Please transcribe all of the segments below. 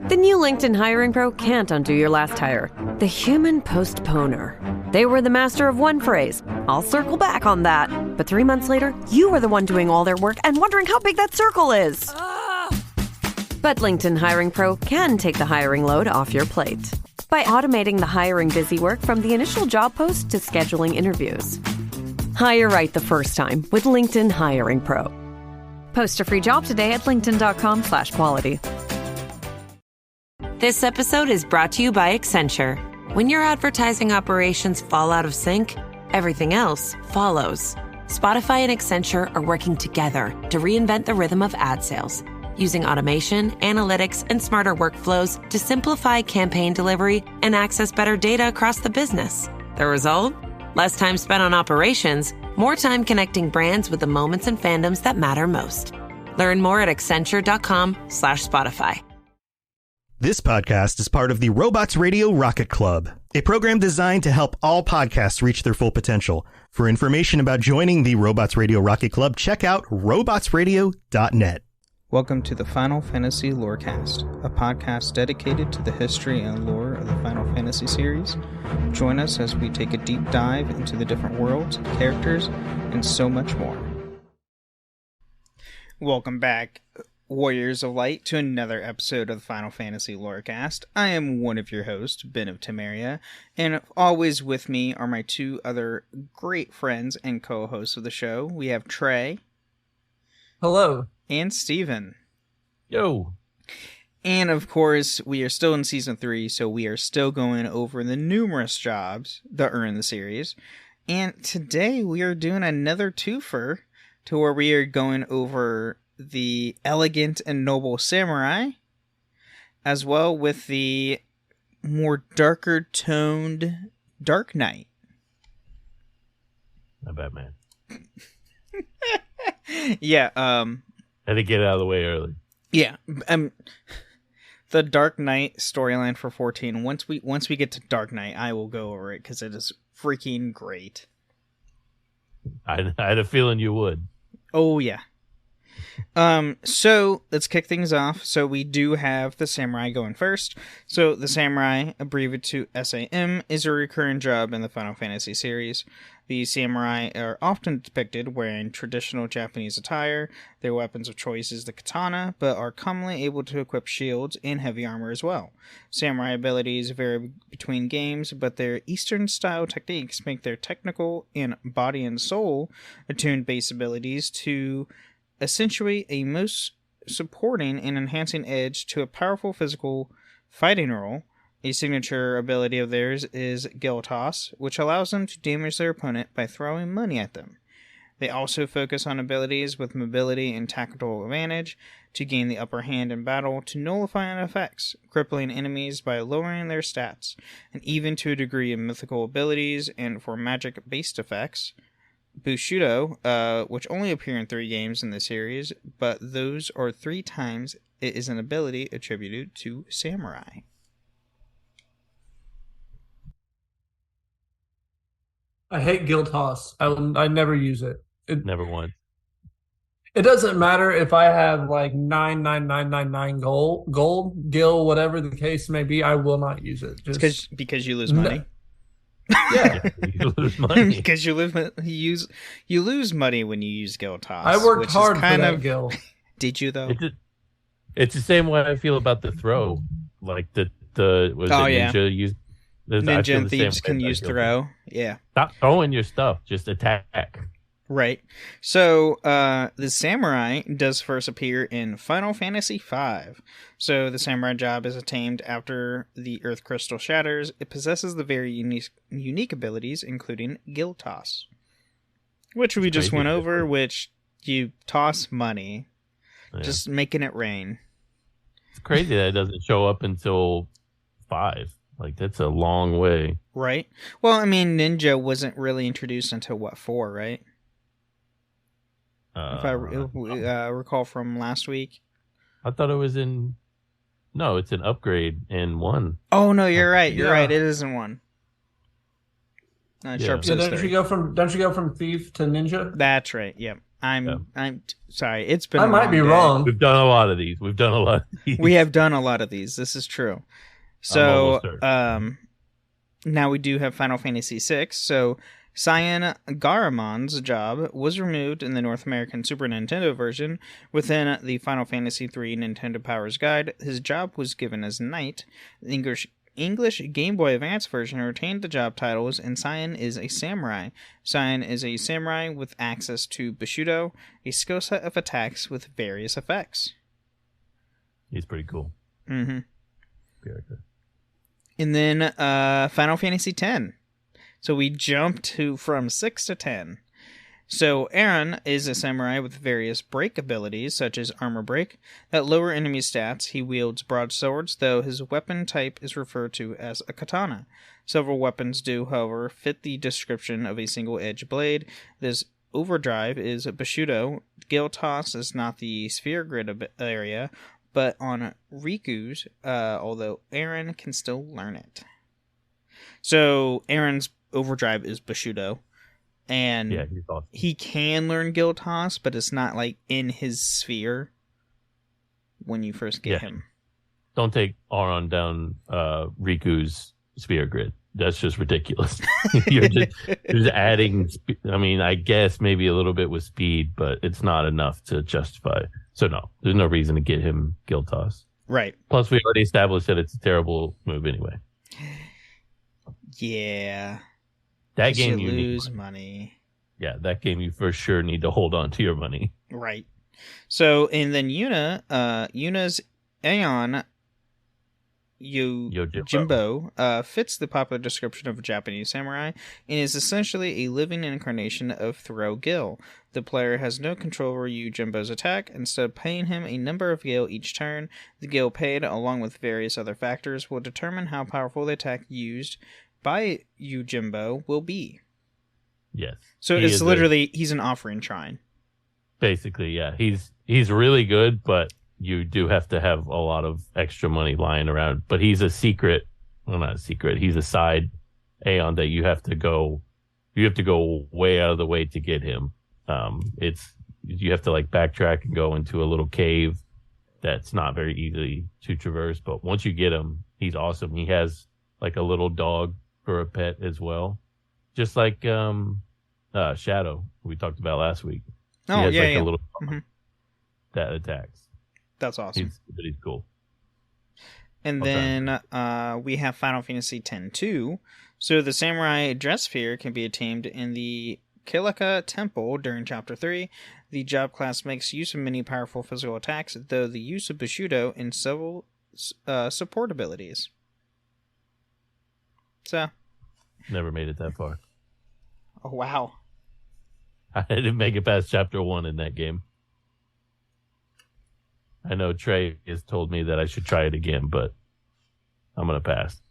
The new LinkedIn Hiring Pro can't undo your last hire. The human postponer. They were the master of one phrase. I'll circle back on that. But 3 months later, you were the one doing all their work and wondering how big that circle is. But LinkedIn Hiring Pro can take the hiring load off your plate by automating the hiring busy work from the initial job post to scheduling interviews. Hire right the first time with LinkedIn Hiring Pro. Post a free job today at linkedin.com/quality. This episode is brought to you by Accenture. When your advertising operations fall out of sync, everything else follows. Spotify and Accenture are working together to reinvent the rhythm of ad sales, using automation, analytics, and smarter workflows to simplify campaign delivery and access better data across the business. The result? Less time spent on operations, more time connecting brands with the moments and fandoms that matter most. Learn more at accenture.com/Spotify. This podcast is part of the Robots Radio Rocket Club, a program designed to help all podcasts reach their full potential. For information about joining the Robots Radio Rocket Club, check out robotsradio.net. Welcome to the Final Fantasy Lorecast, a podcast dedicated to the history and lore of the Final Fantasy series. Join us as we take a deep dive into the different worlds, characters, and so much more. Welcome back, Warriors of Light, to another episode of the Final Fantasy Lorecast. I am one of your hosts, Ben of Temeria, and always with me are my two other great friends and co-hosts of the show. We have Trey. Hello. And Steven. Yo. And of course, we are still in Season 3, so we are still going over the numerous jobs that are in the series. And today we are doing another twofer to where we are going over the elegant and noble samurai, as well with the more darker toned Dark Knight. Not bad, man. Yeah, had to get it out of the way early. Yeah, the Dark Knight storyline for 14. Once we get to Dark Knight, I will go over it because it is freaking great. I had a feeling you would. Oh yeah. So let's kick things off. So we do have the samurai going first. So the samurai, abbreviated to SAM, is a recurring job in the Final Fantasy series. The samurai are often depicted wearing traditional Japanese attire. Their weapons of choice is the katana, but are commonly able to equip shields and heavy armor as well. Samurai abilities vary between games, but their Eastern-style techniques make their technical and body and soul attuned base abilities to accentuate a most supporting and enhancing edge to a powerful physical fighting role. A signature ability of theirs is Gil Toss, which allows them to damage their opponent by throwing money at them. They also focus on abilities with mobility and tactical advantage to gain the upper hand in battle, to nullify effects, crippling enemies by lowering their stats, and even to a degree in mythical abilities and for magic-based effects. Bushido, which only appear in 3 games in the series, but those are 3 times it is an ability attributed to samurai. I hate Gil Toss. I never use it. Never won. It doesn't matter if I have like 99999 gold, Gil, whatever the case may be. I will not use it. Just because you lose money. Yeah, you lose money because you lose money when you use Gil Toss. I worked hard for that Gil. Did you though? It's the same way I feel about the throw. Like Ninja use. Ninja and thieves can use throw. Yeah. Stop throwing your stuff. Just attack. Right. So, the samurai does first appear in Final Fantasy V. So, the samurai job is attained after the Earth Crystal shatters. It possesses the very unique abilities, including Gil Toss, which we just went over, which you toss money, just making it rain. It's crazy that it doesn't show up until 5. Like, that's a long way. Right. Well, I mean, Ninja wasn't really introduced until, 4, right? If I recall from last week. I thought it was in... No, it's an upgrade in 1. Oh, no, you're right. You're right. It is in 1. Sharp So don't you go from thief to ninja? That's right. Yep. I'm sorry. It's been. I might be wrong. We've done a lot of these. We have done a lot of these. This is true. So, now we do have Final Fantasy VI. So, Cyan Garamon's job was removed in the North American Super Nintendo version. Within the Final Fantasy III Nintendo Powers Guide, his job was given as Knight. The English Game Boy Advance version retained the job titles, and Cyan is a samurai. Cyan is a samurai with access to Bushido, a skill set of attacks with various effects. He's pretty cool. Mm-hmm. Character. And then Final Fantasy X. So we jump from 6 to 10. So Aaron is a samurai with various break abilities, such as armor break, that lower enemy stats. He wields broadswords, though his weapon type is referred to as a katana. Several weapons do, however, fit the description of a single-edged blade. This overdrive is Bushido. Gale Toss is not the sphere grid area, but on Riku's, although Aaron can still learn it. So Aaron's overdrive is Bushido. And yeah, he's awesome. He can learn Gale Toss, but it's not like in his sphere when you first get him. Don't take Auron down Riku's sphere grid. That's just ridiculous. You're just adding. I mean, I guess maybe a little bit with speed, but it's not enough to justify. So no, there's no reason to get him Gale Toss. Right. Plus, we already established that it's a terrible move anyway. Yeah. That game you lose money. Yeah, that game you for sure need to hold on to your money. Right. So, and then Yuna's Aeon Yojimbo fits the popular description of a Japanese samurai and is essentially a living incarnation of Thoreau Gil. The player has no control over Yojimbo's attack. Instead of paying him a number of gil each turn, the gil paid, along with various other factors, will determine how powerful the attack used by Yojimbo will be. Yes. So it's literally he's an offering shrine. Basically, yeah. He's really good, but you do have to have a lot of extra money lying around. But he's a secret. Well, not a secret. He's a side Aeon that you have to go way out of the way to get him. You have to like backtrack and go into a little cave that's not very easy to traverse. But once you get him, he's awesome. He has like a little dog for a pet as well. Just like Shadow we talked about last week. Oh, he has a little dog that attacks. That's awesome. He's cool. And then we have Final Fantasy X-2. So the samurai dress sphere can be attained in the Kilika Temple during Chapter 3. The job class makes use of many powerful physical attacks, though the use of Bushido in several support abilities. So. Never made it that far. Oh, wow. I didn't make it past Chapter 1 in that game. I know Trey has told me that I should try it again, but I'm going to pass.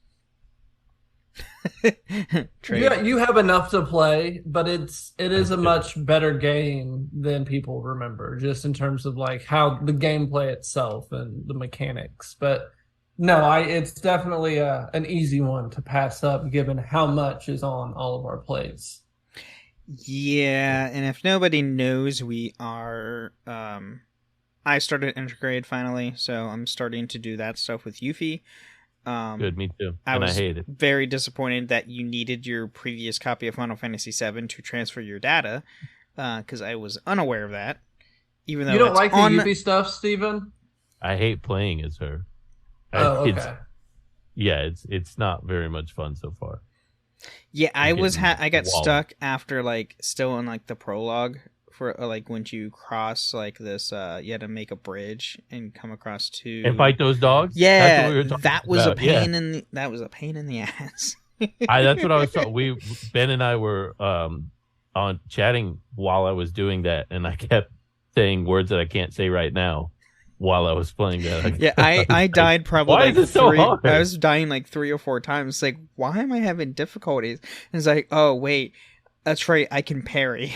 Yeah, you have enough to play, but it is a much better game than people remember, just in terms of like how the gameplay itself and the mechanics. But no, it's definitely an easy one to pass up, given how much is on all of our plates. Yeah, and if nobody knows, we are. I started Intergrade finally, so I'm starting to do that stuff with Yuffie. Good, me too. I hate it. Very disappointed that you needed your previous copy of Final Fantasy VII to transfer your data, because I was unaware of that. Even though you don't like the Yuffie stuff, Steven? I hate playing as her. Okay. It's not very much fun so far. Yeah, I got stuck after still in the prologue for once you cross this, you had to make a bridge and come across to and fight those dogs. Yeah, that was a pain in the ass. That's what I was talking. Ben and I were on chatting while I was doing that, and I kept saying words that I can't say right now while I was playing that. Yeah, I died probably why is it so hard? I was dying 3 or 4 times. It's why am I having difficulties? And it's oh wait, that's right, I can parry.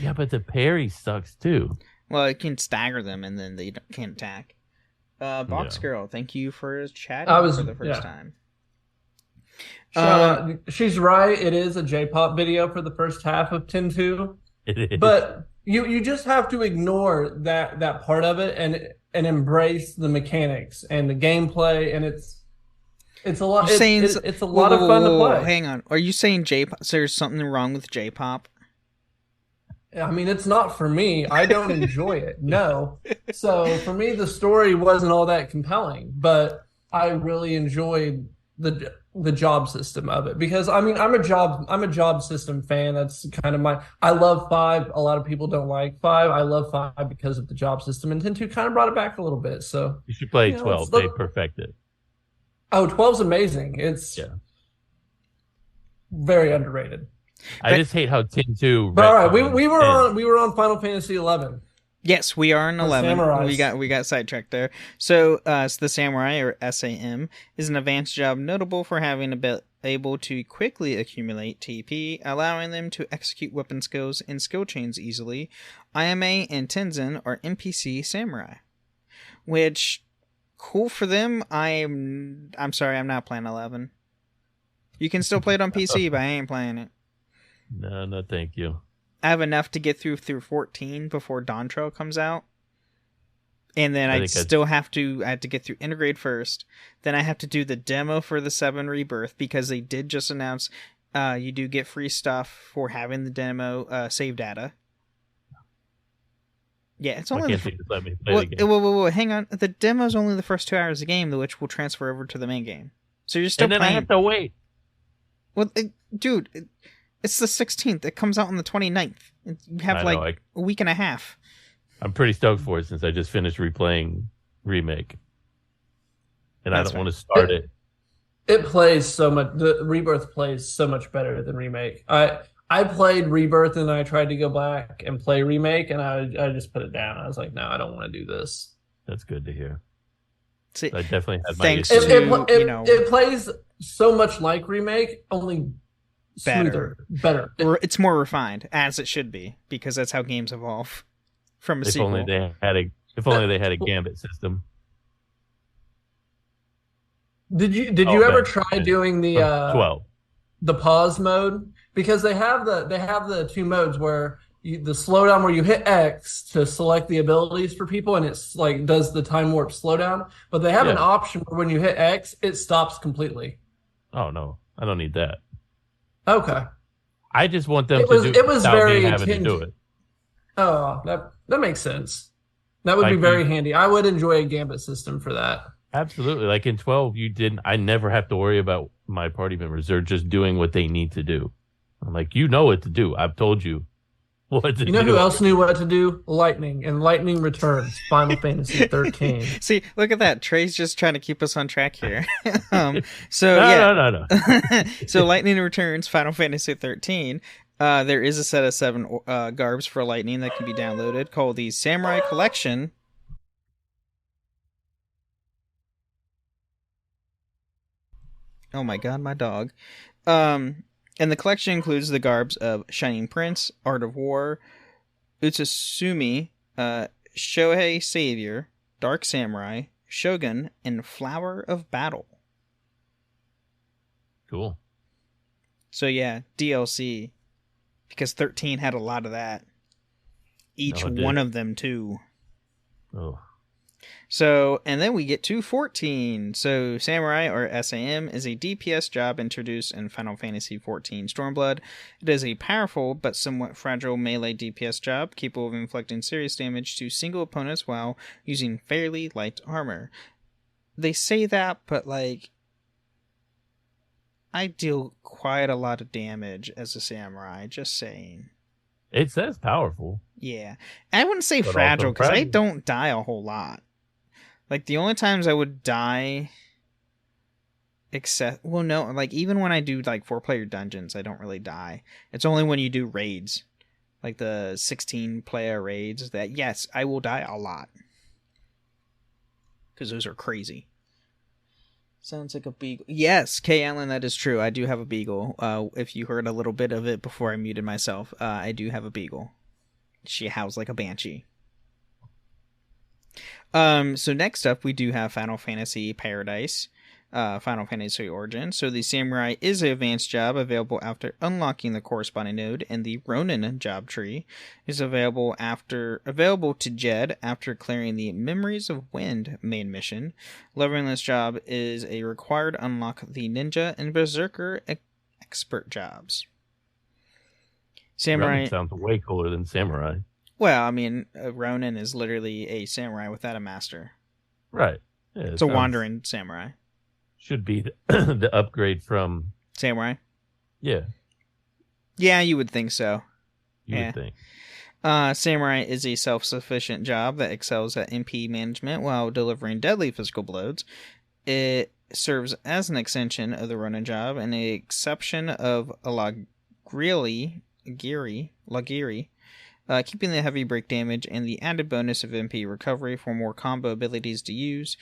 Yeah, but the parry sucks too. Well, it can stagger them and then they can't attack. Box Girl, thank you for chatting for the first time. She's right. It is a J-pop video for the first half of 10-2. It is. But you just have to ignore that part of it and embrace the mechanics and the gameplay, and it's a lot. You're saying It's a lot of fun to play. Hang on, are you saying J-pop? So there's something wrong with J-pop? I mean, it's not for me. I don't enjoy it. No. So for me, the story wasn't all that compelling, but I really enjoyed the job system of it because I mean, I'm a job system fan. That's kind of I love 5. A lot of people don't like 5. I love 5 because of the job system, and 10-2 kind of brought it back a little bit. So You should play 12. They perfected. Oh, 12's amazing. It's very underrated. I just hate how 10-2. But all right, we were on Final Fantasy 11. Yes, we are in 11. Samurais. We got sidetracked there. So, the Samurai, or SAM, is an advanced job notable for having able to quickly accumulate TP, allowing them to execute weapon skills and skill chains easily. IMA and Tenzin are NPC samurai, which cool for them. I'm sorry, I'm not playing 11. You can still play it on PC, but I ain't playing it. No, thank you. I have enough to get through 14 before Dawn Trail comes out. And then I have to get through Intergrade first. Then I have to do the demo for the 7 Rebirth because they did just announce you do get free stuff for having the demo save data. Yeah, it's only let me play the game. Whoa, hang on. The demo's only the first 2 hours of the game, which will transfer over to the main game. So you're still playing. And then I have to wait. Well, dude, it's the 16th. It comes out on the 29th. You have a week and a half. I'm pretty stoked for it since I just finished replaying Remake. And I don't want to start it. It plays so much. The Rebirth plays so much better than Remake. I played Rebirth and I tried to go back and play Remake and I just put it down. I was like, no, I don't want to do this. That's good to hear. See, I definitely had my issues. It plays so much like Remake, only smoother, better. It's more refined, as it should be, because that's how games evolve from a sequel. If only they had a Gambit system. Did you ever try doing the 12 the pause mode? Because they have the 2 modes where the slowdown where you hit X to select the abilities for people and it's like does the time warp slowdown, but they have an option where when you hit X it stops completely. Oh no, I don't need that. Okay. I just want them to do it without me having to do it. Oh, that makes sense. That would be very handy. I would enjoy a Gambit system for that. Absolutely. Like in 12, I never have to worry about my party members. They're just doing what they need to do. I'm like, you know what to do. I've told you what to do. You know who else knew what to do? Lightning, and Lightning Returns, Final Fantasy 13. See, look at that. Trey's just trying to keep us on track here. No. So Lightning Returns, Final Fantasy 13. There is a set of 7 garbs for Lightning that can be downloaded called the Samurai Collection. Oh my god, my dog. And the collection includes the garbs of Shining Prince, Art of War, Utsusumi, Shohei Savior, Dark Samurai, Shogun, and Flower of Battle. Cool. So yeah, DLC. Because 13 had a lot of that. Each one of them too. Oh. So, and then we get to 14. So, Samurai, or SAM, is a DPS job introduced in Final Fantasy XIV Stormblood. It is a powerful but somewhat fragile melee DPS job, capable of inflicting serious damage to single opponents while using fairly light armor. They say that, but like, I deal quite a lot of damage as a samurai, just saying. It says powerful. Yeah. I wouldn't say fragile, because I don't die a whole lot. Like, the only times I would die, even when I do, like, 4-player dungeons, I don't really die. It's only when you do raids, like the 16-player raids, that, yes, I will die a lot. Because those are crazy. Sounds like a beagle. Yes, Kay Allen, that is true. I do have a beagle. If you heard a little bit of it before I muted myself, I do have a beagle. She howls like a banshee. So next up, we do have Final Fantasy Paradise. Final Fantasy Origin. So the Samurai is an advanced job available after unlocking the corresponding node, and the Ronin job tree is available to Jed after clearing the Memories of Wind main mission. Leveling this job is a required unlock the Ninja and Berserker expert jobs. Samurai Ronin sounds way cooler than Samurai. Well, I mean, Ronin is literally a samurai without a master. Right. Yeah, It's a wandering samurai. Should be the upgrade from Samurai? Yeah. Yeah, you would think so. You would think. Samurai is a self-sufficient job that excels at MP management while delivering deadly physical blows. It serves as an extension of the Ronin job and an exception of a Lagiri, keeping the heavy break damage and the added bonus of MP recovery for more combo abilities to use.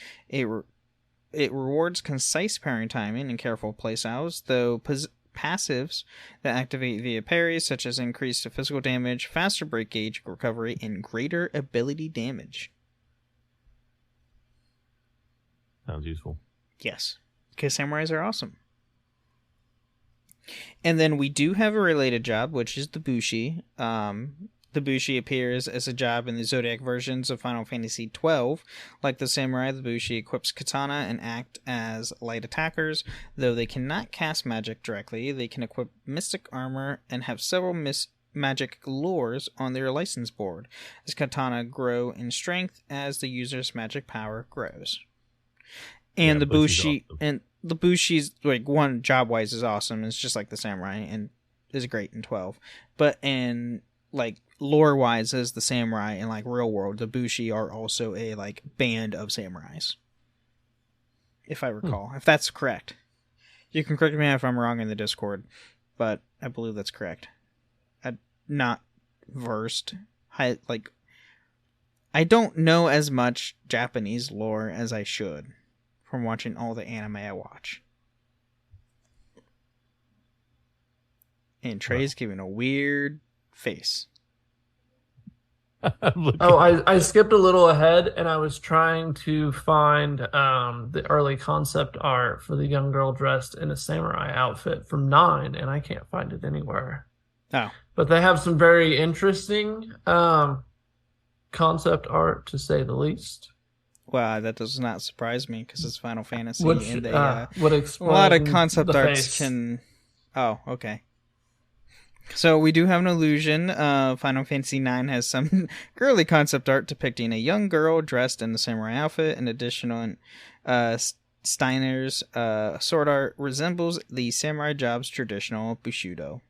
It rewards concise parrying timing and careful playstyles, though passives that activate via parries, such as increased physical damage, faster break gauge recovery, and greater ability damage. Sounds useful. Yes, because samurais are awesome. And then we do have a related job, which is the Bushi. The Bushi appears as a job in the Zodiac versions of Final Fantasy XII. Like the Samurai, the Bushi equips katana and act as light attackers. Though they cannot cast magic directly, they can equip mystic armor and have several magic lures on their license board, as katana grow in strength as the user's magic power grows. And Yeah, the Bushi's Bushi awesome. and the Bushi's like one job wise is awesome. It's just like the Samurai and is great in 12. But in like lore wise as the Samurai in like real world, the Bushi are also a like band of samurais. If I recall. If that's correct. You can correct me if I'm wrong in the Discord, but I believe that's correct. I'm not versed. I don't know as much Japanese lore as I should from watching all the anime I watch. And Trey's giving a weird face. I skipped a little ahead, and I was trying to find the early concept art for the young girl dressed in a samurai outfit from 9, and I can't find it anywhere. Oh. But they have some very interesting concept art, to say the least. Well, that does not surprise me because it's Final Fantasy, Which and they, would a explain lot of concept the arts face. can. Oh, okay. So we do have an illusion. Final Fantasy IX has some girly concept art depicting a young girl dressed in the samurai outfit. In addition, Steiner's sword art resembles the samurai job's traditional bushido.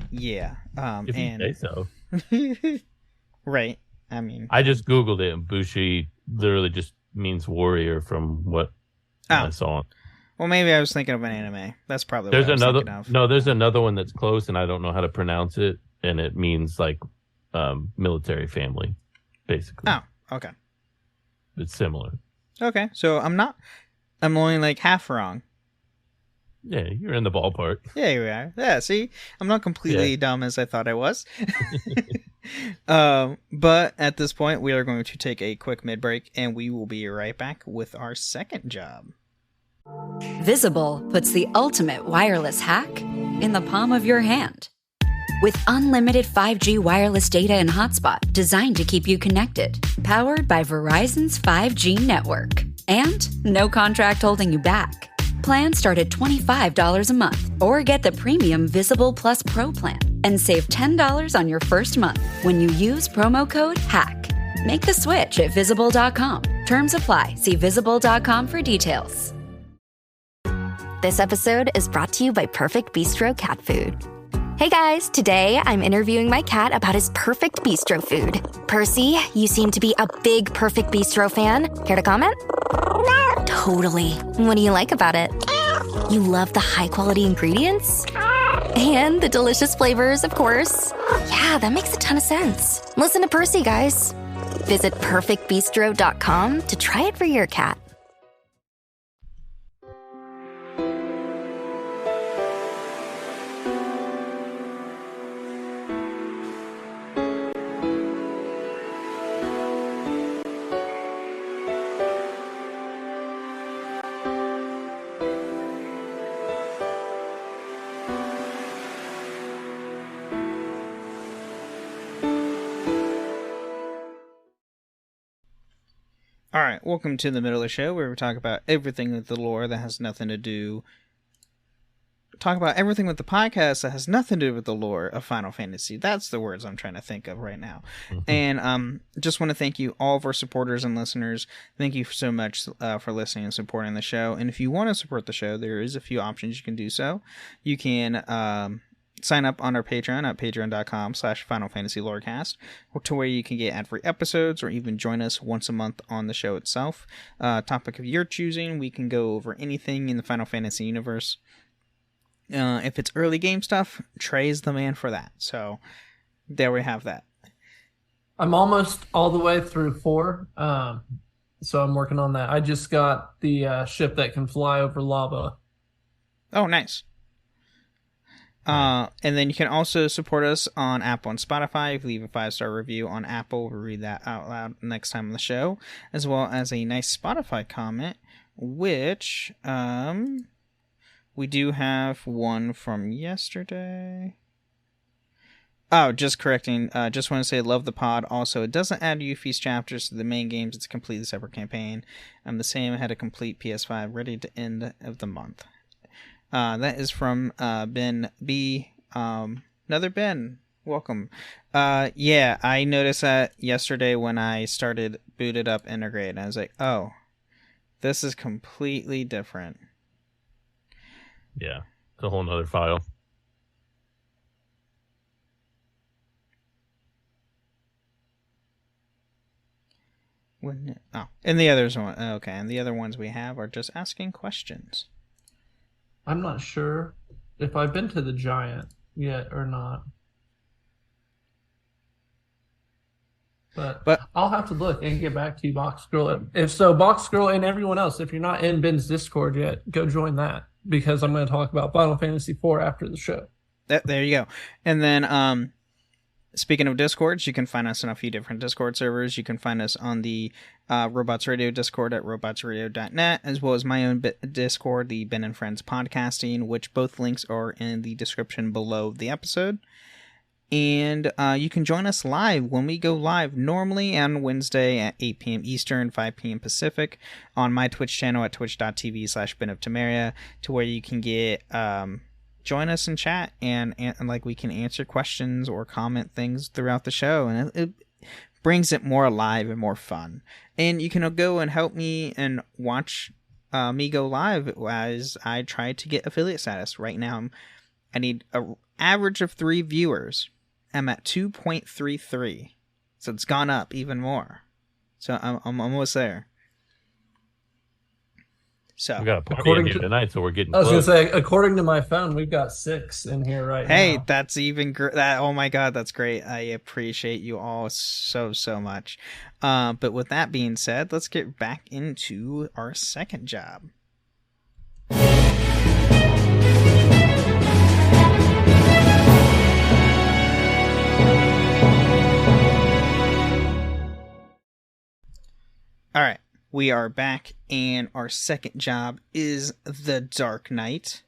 Yeah. If you say so. Right. I mean, I just Googled it, and Bushi literally just means warrior from what I saw. well, maybe I was thinking of an anime. That's probably There's what I was another. thinking of. No, there's another one that's close, and I don't know how to pronounce it, and it means like military family, basically. Oh, okay. It's similar. Okay, so I'm only like half wrong. Yeah, you're in the ballpark. Yeah, you are. Yeah, see? I'm not completely Yeah. dumb as I thought I was. But at this point, we are going to take a quick mid-break, and we will be right back with our second job. Visible puts the ultimate wireless hack in the palm of your hand. With unlimited 5G wireless data and hotspot designed to keep you connected, powered by Verizon's 5G network. And no contract holding you back. Plans start at $25 a month, or get the premium Visible Plus Pro plan and save $10 on your first month when you use promo code HACK. Make the switch at Visible.com. Terms apply. See Visible.com for details. This episode is brought to you by Perfect Bistro Cat Food. Hey guys, today I'm interviewing my cat about his Perfect Bistro food. Percy, you seem to be a big Perfect Bistro fan. Care to comment? Totally. What do you like about it? You love the high quality ingredients? And the delicious flavors, of course. Yeah, that makes a ton of sense. Listen to Percy, guys. Visit perfectbistro.com to try it for your cat. All right, welcome to the middle of the show where we talk about everything with the lore that has nothing to do. Talk about everything with the podcast that has nothing to do with the lore of Final Fantasy. That's the words I'm trying to think of right now. Mm-hmm. And just want to thank you, all of our supporters and listeners. Thank you so much for listening and supporting the show. And if you want to support the show, there is a few options you can do so. You can sign up on our Patreon at patreon.com/Final Fantasy Lorecast, to where you can get ad-free episodes or even join us once a month on the show itself. Topic of your choosing, we can go over anything in the Final Fantasy universe. If it's early game stuff, Trey's the man for that. So there we have that. I'm almost all the way through 4, so I'm working on that. I just got the ship that can fly over lava. Oh, nice. And then you can also support us on Apple and Spotify. If you leave a 5-star review on Apple, we'll read that out loud next time on the show, as well as a nice Spotify comment, which we do have one from yesterday. Oh, just correcting. Just want to say, love the pod. Also, it doesn't add Yuffie's chapters to the main games. It's a completely separate campaign. I'm the same. I had a complete PS5 ready to end of the month. That is from Ben B. Another Ben. Welcome. Yeah, I noticed that yesterday when I started booted up Integrate. And I was like, oh, this is completely different. Yeah, it's a whole nother file. And the others one. Okay, and the other ones we have are just asking questions. I'm not sure if I've been to the Giant yet or not. But I'll have to look and get back to you, Box Girl. If so, Box Girl and everyone else, if you're not in Ben's Discord yet, go join that, because I'm going to talk about Final Fantasy IV after the show. There you go. And then, speaking of Discords, you can find us on a few different Discord servers. You can find us on the Robots Radio Discord at robotsradio.net, as well as my own Discord, the Ben and Friends Podcasting, which both links are in the description below the episode. And you can join us live when we go live, normally on Wednesday at 8 p.m. Eastern, 5 p.m. Pacific, on my Twitch channel at twitch.tv/Ben of Temeria, to where you can get join us in chat and like we can answer questions or comment things throughout the show, and it brings it more alive and more fun. And you can go and help me and watch me go live as I try to get affiliate status. Right now, I need an average of 3 viewers. I'm at 2.33, so it's gone up even more. So I'm almost there. So we got a party in here tonight, so we're getting. I was going to say, according to my phone, we've got 6 in here right now. Hey, that's even that. Oh my God, that's great. I appreciate you all so much. But with that being said, let's get back into our second job. All right, we are back, and our second job is the Dark Knight,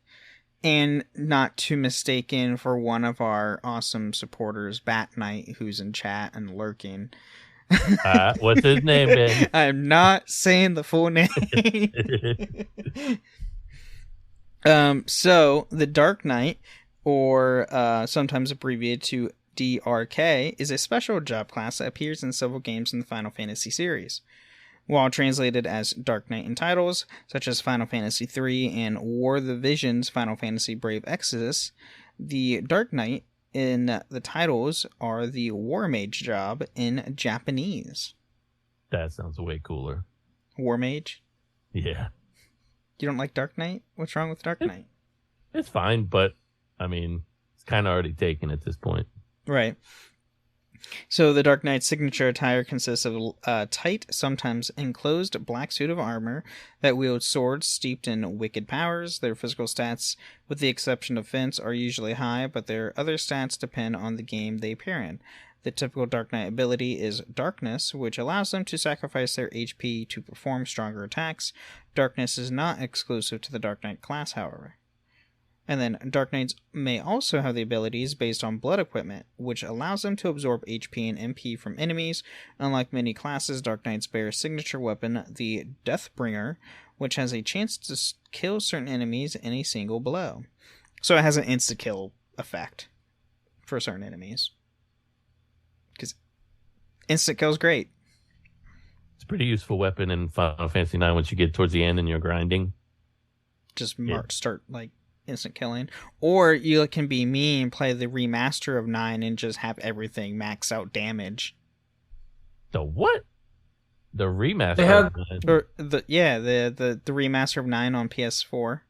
and not too mistaken for one of our awesome supporters, Bat Knight, who's in chat and lurking. What's his name, Ben? I'm not saying the full name. So the Dark Knight, or sometimes abbreviated to DRK, is a special job class that appears in several games in the Final Fantasy series. While translated as Dark Knight in titles, such as Final Fantasy III and War of the Visions Final Fantasy Brave Exodus, the Dark Knight in the titles are the War Mage job in Japanese. That sounds way cooler. War Mage? Yeah. You don't like Dark Knight? What's wrong with Dark Knight? It's fine, but, I mean, it's kind of already taken at this point. Right. So the Dark Knight's signature attire consists of a tight, sometimes enclosed black suit of armor that wields swords steeped in wicked powers. Their physical stats, with the exception of Fence, are usually high, but their other stats depend on the game they appear in. The typical Dark Knight ability is Darkness, which allows them to sacrifice their HP to perform stronger attacks. Darkness is not exclusive to the Dark Knight class, however. And then Dark Knights may also have the abilities based on blood equipment, which allows them to absorb HP and MP from enemies. Unlike many classes, Dark Knights bear a signature weapon, the Deathbringer, which has a chance to kill certain enemies in a single blow. So it has an insta-kill effect for certain enemies. Because instant kill's great. It's a pretty useful weapon in Final Fantasy IX once you get towards the end and you're grinding. Just start like instant killing. Or you can be me and play the remaster of 9 and just have everything max out damage. The what? The remaster? They have, or the remaster of 9 on PS4.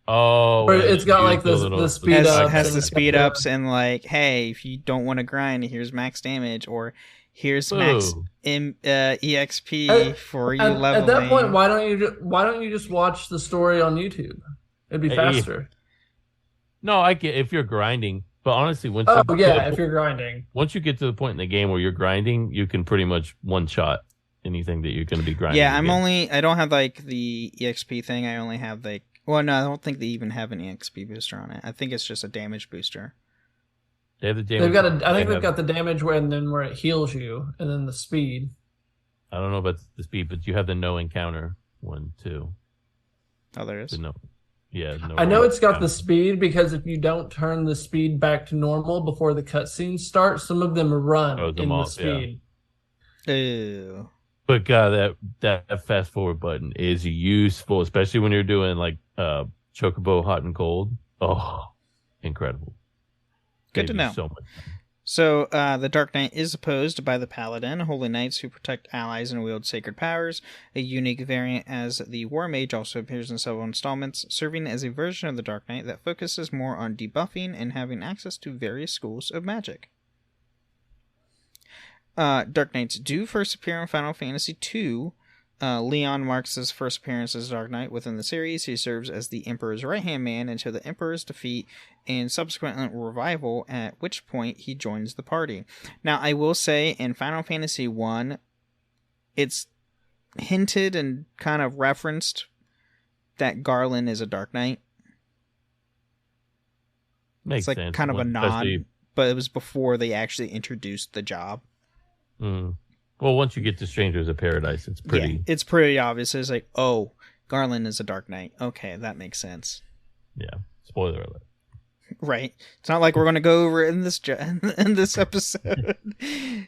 Oh, or it's got like the speed up. Has the speed ups and like, hey, if you don't want to grind, here's max damage, or here's max EXP for you leveling. At that point, why don't you just watch the story on YouTube? It'd be faster. No, I get if you're grinding, but honestly, if you're grinding, once you get to the point in the game where you're grinding, you can pretty much one shot anything that you're going to be grinding. Yeah, I don't have like the EXP thing. I only have like, well, no, I don't think they even have an EXP booster on it. I think it's just a damage booster. They have the damage. They've got the damage where it heals you, and then the speed. I don't know about the speed, but you have the no encounter one too. Oh, there is. I know it's got the speed because if you don't turn the speed back to normal before the cutscenes start, some of them run in the speed. Yeah. Ew. But God, that fast forward button is useful, especially when you're doing like Chocobo Hot and Cold. Oh, incredible! Good to know. So much. So, the Dark Knight is opposed by the Paladin, holy knights who protect allies and wield sacred powers. A unique variant as the War Mage also appears in several installments, serving as a version of the Dark Knight that focuses more on debuffing and having access to various schools of magic. Dark Knights do first appear in Final Fantasy II. Leon marks his first appearance as Dark Knight within the series. He serves as the Emperor's right-hand man until the Emperor's defeat and subsequent revival, at which point he joins the party. Now, I will say, in Final Fantasy I, it's hinted and kind of referenced that Garland is a Dark Knight. Makes it's like sense. kind of a nod, but it was before they actually introduced the job. Mm. Well, once you get to Strangers of Paradise, it's pretty obvious. It's like, oh, Garland is a Dark Knight. Okay, that makes sense. Yeah. Spoiler alert. Right. It's not like we're going to go over it in this episode.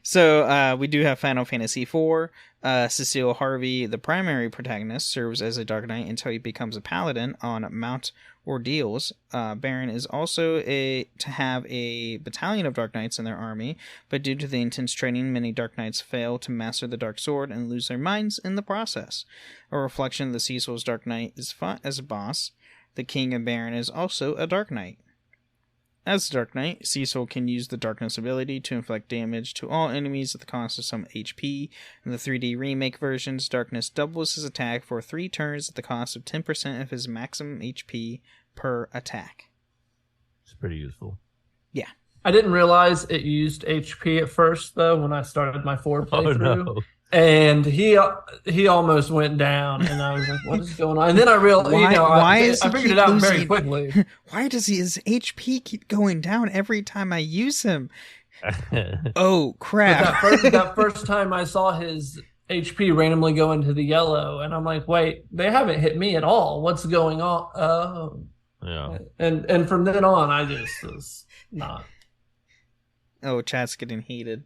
So we do have Final Fantasy IV. Cecile Harvey, the primary protagonist, serves as a Dark Knight until he becomes a Paladin on Mount Ordeals. Baron is also to have a battalion of Dark Knights in their army, but due to the intense training, many Dark Knights fail to master the Dark Sword and lose their minds in the process. A reflection of the Cecil's Dark Knight is fought as a boss. The King of Baron is also a Dark Knight. As the Dark Knight, Cecil can use the Darkness ability to inflict damage to all enemies at the cost of some HP. In the 3D remake versions, Darkness doubles his attack for 3 turns at the cost of 10% of his maximum HP per attack. It's pretty useful. Yeah. I didn't realize it used HP at first, though, when I started my 4 playthrough. Oh, no. And he almost went down, and I was like, "What is going on?" And then I realized, I figured it out very quickly. Why does his HP keep going down every time I use him? Oh crap! But that first time I saw his HP randomly go into the yellow, and I'm like, "Wait, they haven't hit me at all. What's going on?" Oh, yeah. And from then on, I just was not. Oh, chat's getting heated.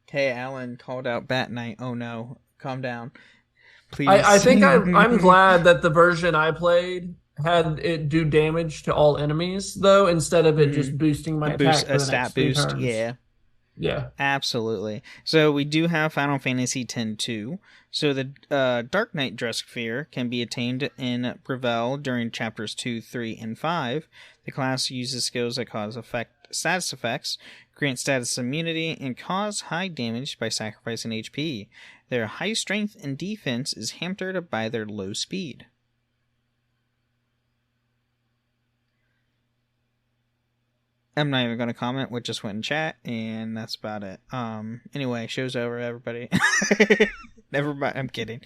Hey, Alan called out Bat Knight. Oh no, calm down, please. I think I'm glad that the version I played had it do damage to all enemies, though, instead of it just boosting my attack for the stat next 3 boost. turns. Yeah, absolutely. So we do have Final Fantasy X-2. So the Dark Knight Dreskfear can be attained in Brevel during chapters 2, 3, and 5. The class uses skills that cause status effects, grant status immunity, and cause high damage by sacrificing HP. Their high strength and defense is hampered by their low speed. I'm not even going to comment what just went in chat, and that's about it. Anyway, show's over, everybody. Never mind. I'm kidding.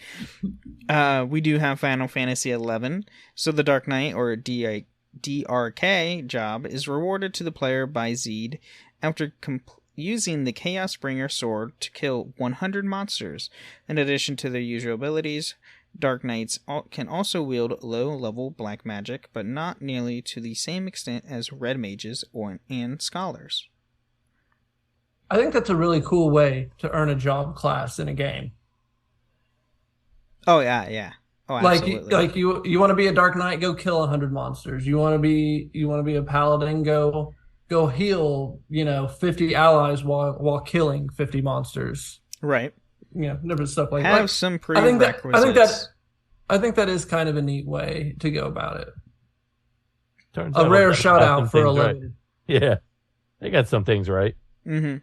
We do have Final Fantasy XI. So the Dark Knight, or DRK job, is rewarded to the player by Zed after using the Chaos Bringer sword to kill 100 monsters. In addition to their usual abilities, Dark Knights can also wield low-level black magic, but not nearly to the same extent as red mages and scholars. I think that's a really cool way to earn a job class in a game. Oh yeah. Oh, absolutely. Like you want to be a Dark Knight, go kill 100 monsters. You want to be a paladin, go heal 50 allies while killing 50 monsters. Right. Different stuff like that. Have some prerequisites. I think that is kind of a neat way to go about it. Turns a out rare shout out for a limited. Right. Yeah, they got some things right. Mm-hmm.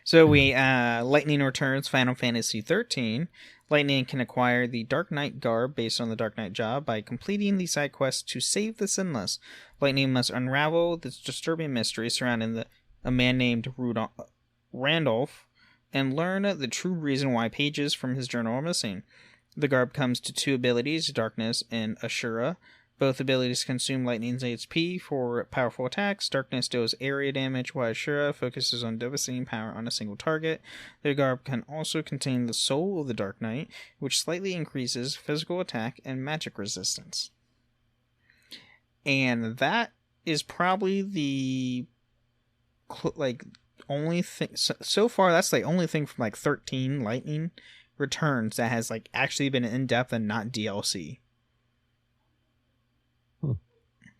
So Lightning returns Final Fantasy XIII. Lightning can acquire the Dark Knight garb based on the Dark Knight job by completing the side quest to save the Sinless. Lightning must unravel this disturbing mystery surrounding a man named Randolph and learn the true reason why pages from his journal are missing. The garb comes to 2 abilities, Darkness and Ashura. Both abilities consume Lightning's HP for powerful attacks. Darkness deals area damage, while Ashura focuses on devastating power on a single target. The garb can also contain the soul of the Dark Knight, which slightly increases physical attack and magic resistance. And that is probably the only thing so far. That's the only thing from 13 Lightning Returns that has actually been in depth and not DLC.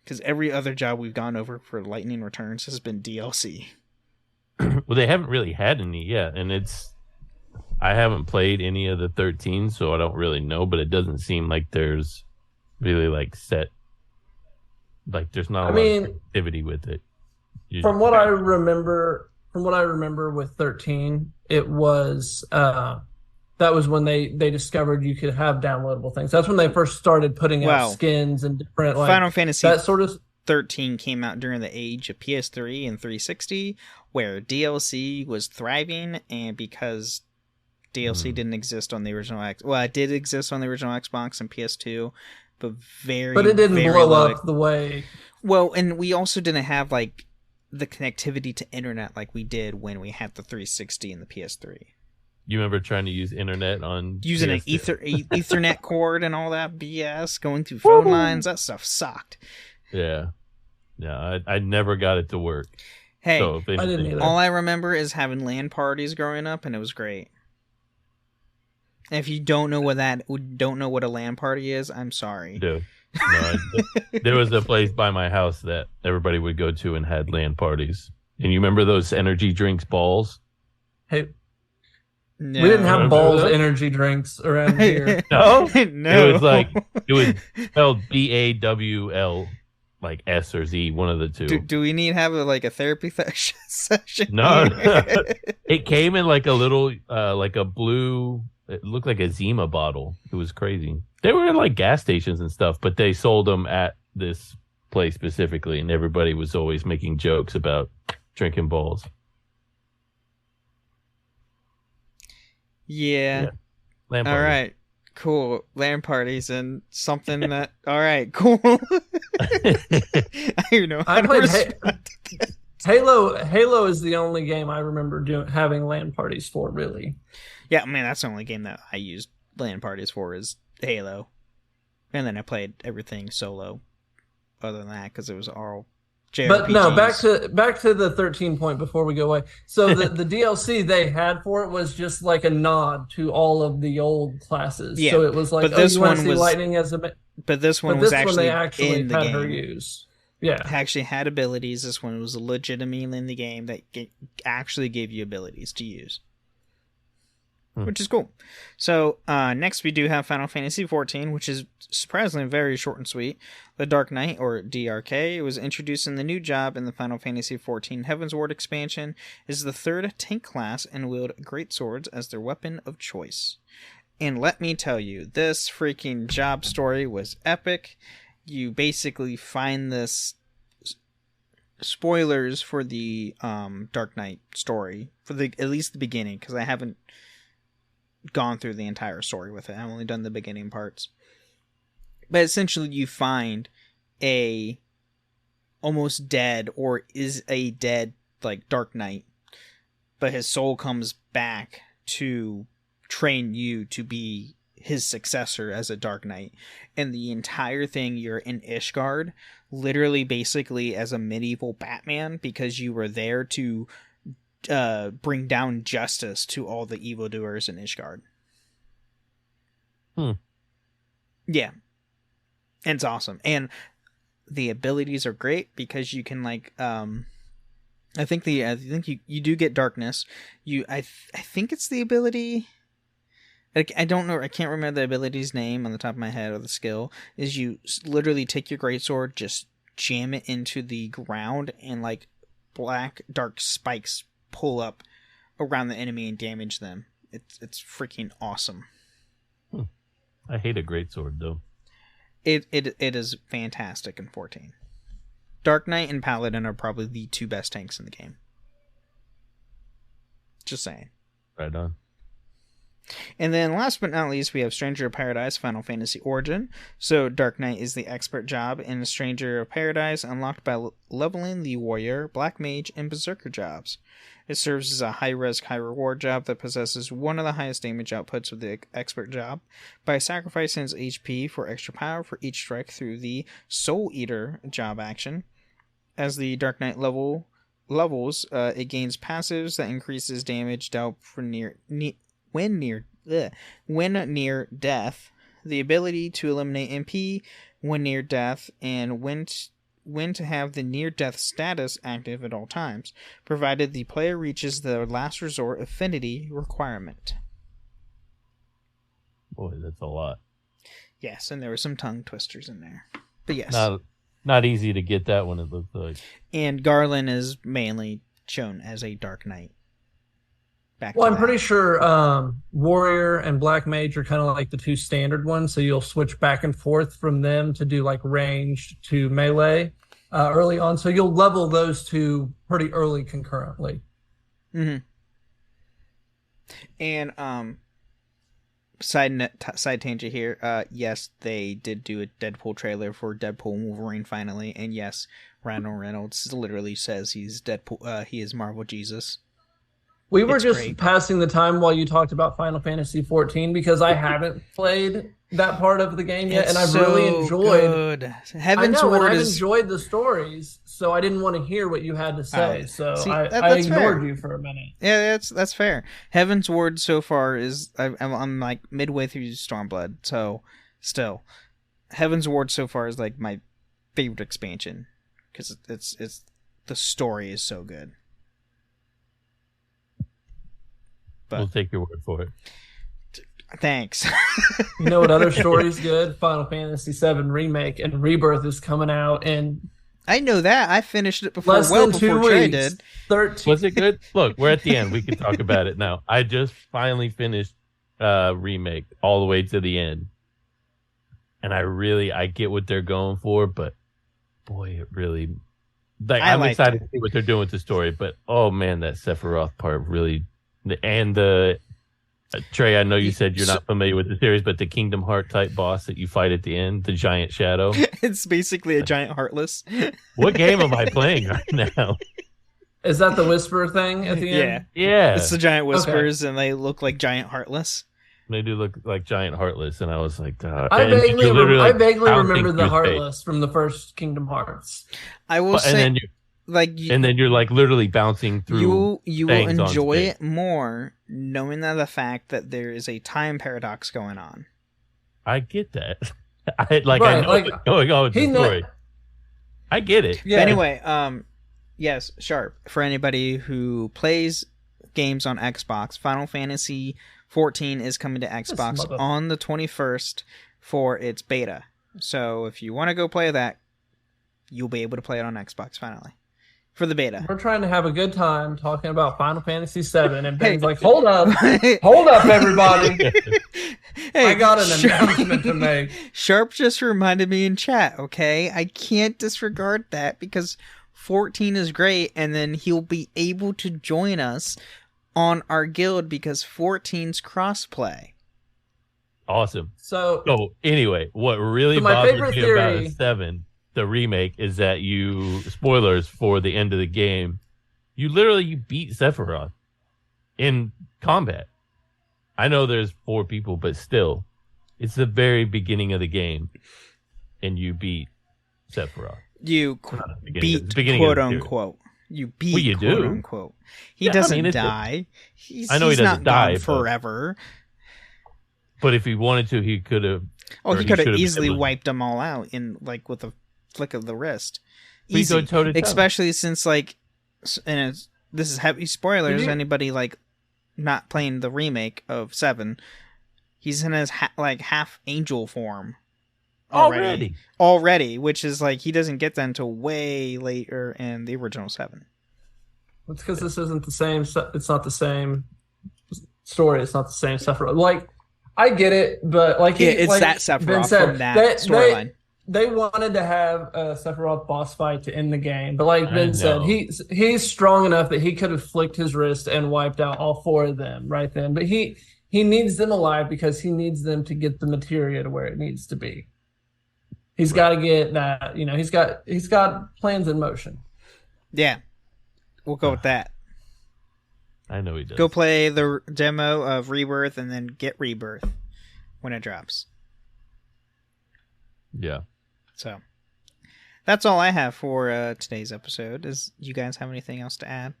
Because every other job we've gone over for Lightning Returns has been DLC. Well, they haven't really had any yet, and I haven't played any of the 13, so I don't really know, but it doesn't seem like there's really set, there's not a lot of activity with it. From what I remember with 13, it was that was when they discovered you could have downloadable things. That's when they first started putting out skins and different Final Fantasy that sort of 13 came out during the age of PS3 and 360, where DLC was thriving, and because DLC didn't exist on the original it did exist on the original Xbox and PS2, but it didn't blow up the way. Well, and we also didn't have the connectivity to internet like we did when we had the 360 and the PS3. You remember trying to use internet on using an Ethernet cord and all that BS, going through phone lines? That stuff sucked. Yeah, I never got it to work. Hey, so I didn't either. All I remember is having LAN parties growing up, and it was great. And if you don't know what a LAN party is, I'm sorry. Dude. No, there was a place by my house that everybody would go to and had LAN parties. And you remember those energy drinks balls? Hey. No. We didn't have balls energy drinks around here. No? No. It was spelled BAWL, S or Z, one of the two. Do we need to have a therapy session? No. It came in a little, a blue, it looked like a Zima bottle. It was crazy. They were in gas stations and stuff, but they sold them at this place specifically, and everybody was always making jokes about drinking balls. Yeah. LAN all right. Cool. LAN parties and something that. All right. Cool. I played Halo. Halo is the only game I remember having LAN parties for. Really. Yeah, man, that's the only game that I used LAN parties for is Halo, and then I played everything solo. Other than that, because it was all JRPGs. But no, back to the 13 point before we go away. So the DLC they had for it was just a nod to all of the old classes. Yeah, so it was but this one was Lightning as a. But this one was actually in the game. Her use. Yeah, it actually had abilities. This one was legitimately in the game that actually gave you abilities to use. Which is cool. So, next we do have Final Fantasy XIV, which is surprisingly very short and sweet. The Dark Knight, or DRK, was introduced in the new job in the Final Fantasy XIV Heavensward expansion, is the third tank class and wield great swords as their weapon of choice. And let me tell you, this freaking job story was epic. You basically find this... Spoilers for the Dark Knight story, for at least the beginning, because I haven't gone through the entire story with it. I've only done the beginning parts. But essentially you find a almost dead or is a dead like Dark Knight, but his soul comes back to train you to be his successor as a Dark Knight. And the entire thing, you're in Ishgard, literally basically as a medieval Batman, because you were there to bring down justice to all the evildoers in Ishgard. Yeah. And it's awesome. And the abilities are great because you can like I think you do get darkness. I think it's the ability, I don't know, I can't remember the ability's name on the top of my head, or the skill is you literally take your greatsword, just jam it into the ground, and like black dark spikes pull up around the enemy and damage them. It's freaking awesome. I hate a greatsword though. It is fantastic in 14. Dark Knight and Paladin are probably the two best tanks in the game. Just saying. Right on. And then last but not least, we have Stranger of Paradise Final Fantasy Origin. So Dark Knight is the expert job in Stranger of Paradise, unlocked by leveling the Warrior, Black Mage, and Berserker jobs. It serves as a high-risk, high-reward job that possesses one of the highest damage outputs of the expert job by sacrificing its HP for extra power for each strike through the Soul Eater job action. As the Dark Knight levels, it gains passives that increases damage dealt for when near death, the ability to eliminate MP when near death, and when to have the near-death status active at all times, provided the player reaches the last resort affinity requirement. Boy, that's a lot. Yes, and there were some tongue twisters in there. But yes. Not easy to get that one, it looks like. And Garland is mainly shown as a Dark Knight. I'm pretty sure Warrior and Black Mage are kind of like the two standard ones, so you'll switch back and forth from them to do like ranged to melee early on. So you'll level those two pretty early concurrently. Mm-hmm. And side tangent here. Yes, they did do a Deadpool trailer for Deadpool and Wolverine finally, and yes, Ryan Reynolds literally says he's Deadpool. He is Marvel Jesus. We were just passing the time while you talked about Final Fantasy XIV because I haven't played that part of the game yet, and I've really enjoyed. Good. I've enjoyed the stories, so I didn't want to hear what you had to say. I ignored you for a minute. Yeah, that's fair. Heaven's Ward so far is I'm like midway through Stormblood, so still, Heaven's Ward so far is like my favorite expansion because it's the story is so good. We'll take your word for it. Thanks. You know what other story's good? Final Fantasy VII Remake and Rebirth is coming out, and I know that. I finished it before less than 2 weeks. Trey did. 13. Was it good? Look, we're at the end. We can talk about it now. I just finally finished Remake all the way to the end, and I get what they're going for, but boy, it really I'm excited to see what they're doing with the story. But oh man, that Sephiroth part really. And Trey, I know you said you're not familiar with the series, but the Kingdom Heart type boss that you fight at the end, the giant shadow. It's basically a giant Heartless. What game am I playing right now? Is that the Whisper thing at the end? Yeah. It's the giant Whispers, and they look like giant Heartless. They do look like giant Heartless, and I was like, I vaguely remember the Heartless from the first Kingdom Hearts. I will say. And then you're like literally bouncing through. You will enjoy it more knowing the fact that there is a time paradox going on. I get that. I know what's going on with the story. I get it. Yeah. But anyway, yes, Sharp. For anybody who plays games on Xbox, Final Fantasy 14 is coming to Xbox on the 21st for its beta. So if you want to go play that, you'll be able to play it on Xbox finally. For the beta. We're trying to have a good time talking about Final Fantasy VII, and Ben's like, hold up, everybody. I got an announcement to make. Sharp just reminded me in chat, okay? I can't disregard that because 14 is great, and then he'll be able to join us on our guild because 14's crossplay. Awesome. So anyway, what really my bothers favorite me theory- about 7, the remake, is that spoilers for the end of the game, you beat Sephiroth in combat. I know there's 4 people, but still, it's the very beginning of the game, and you beat Sephiroth. You beat, quote unquote. You beat, well, you quote do. unquote. He doesn't die. I know he doesn't not die gone forever. But if he wanted to, he could have. Oh, he could have easily wiped them all out with a flick of the wrist. Easy. Go toe-to-toe. Especially since this is heavy spoilers. Anybody not playing the remake of 7, he's in his half angel form already, which is he doesn't get that until way later in the original 7. It's because this isn't the same. It's not the same story. It's not the same Sephiroth. I get it, but it's that Sephiroth from that storyline. They wanted to have a Sephiroth boss fight to end the game, but like Ben said, he's strong enough that he could have flicked his wrist and wiped out all 4 of them right then. But he needs them alive because he needs them to get the materia to where it needs to be. He's got to get that. He's got plans in motion. Yeah, we'll go with that. I know he does. Go play the demo of Rebirth and then get Rebirth when it drops. Yeah. So that's all I have for today's episode. You guys have anything else to add?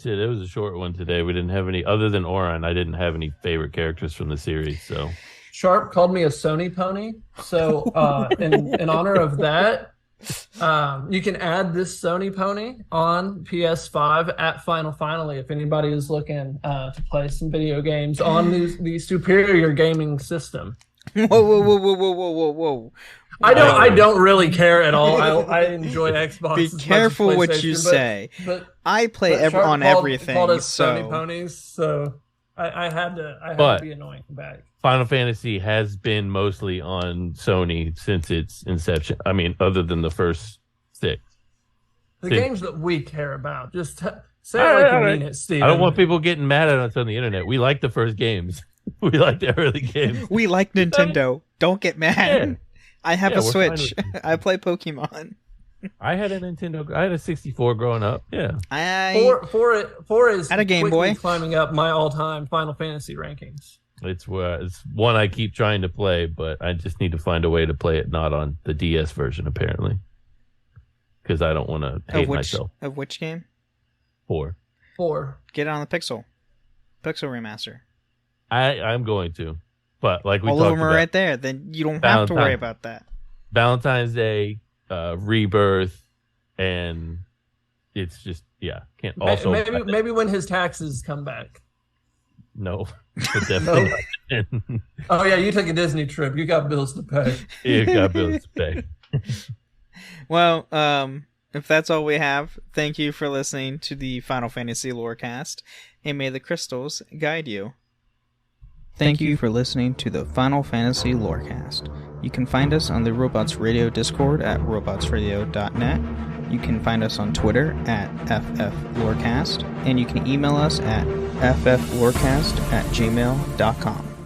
It was a short one today. We didn't have any, other than Auron, I didn't have any favorite characters from the series. So Sharp called me a Sony pony. So in honor of that, you can add this Sony pony on PS5 at Finally if anybody is looking to play some video games on the superior gaming system. Whoa. I don't really care at all. I enjoy Xbox. Be careful what you say. But I play on everything. Called us Sony ponies, so I had to be annoying back. Final Fantasy has been mostly on Sony since its inception. I mean, other than the first 6. The games that we care about. Just say it like you mean it, Steven. I don't want people getting mad at us on the internet. We like the first games. We like the early games. We like Nintendo. Don't get mad. Yeah. I have a Switch. I play Pokemon. I had a Nintendo. I had a 64 growing up. Yeah. Four is at a Game Boy climbing up my all-time Final Fantasy rankings. It's one I keep trying to play, but I just need to find a way to play it not on the DS version apparently, because I don't want to hate myself. Of which game? 4. Get it on the Pixel remaster. I'm going to, but like we all talked of them are about, right there. Then you don't have to worry about that. Valentine's Day, Rebirth, and it's just can't also maybe when his taxes come back. No, but definitely. No. Oh yeah, you took a Disney trip. You got bills to pay. You got bills to pay. Well, if that's all we have, thank you for listening to the Final Fantasy Lorecast, and may the crystals guide you. Thank you for listening to the Final Fantasy Lorecast. You can find us on the Robots Radio Discord at robotsradio.net. You can find us on Twitter at FFLorecast, and you can email us at fflorecast@gmail.com.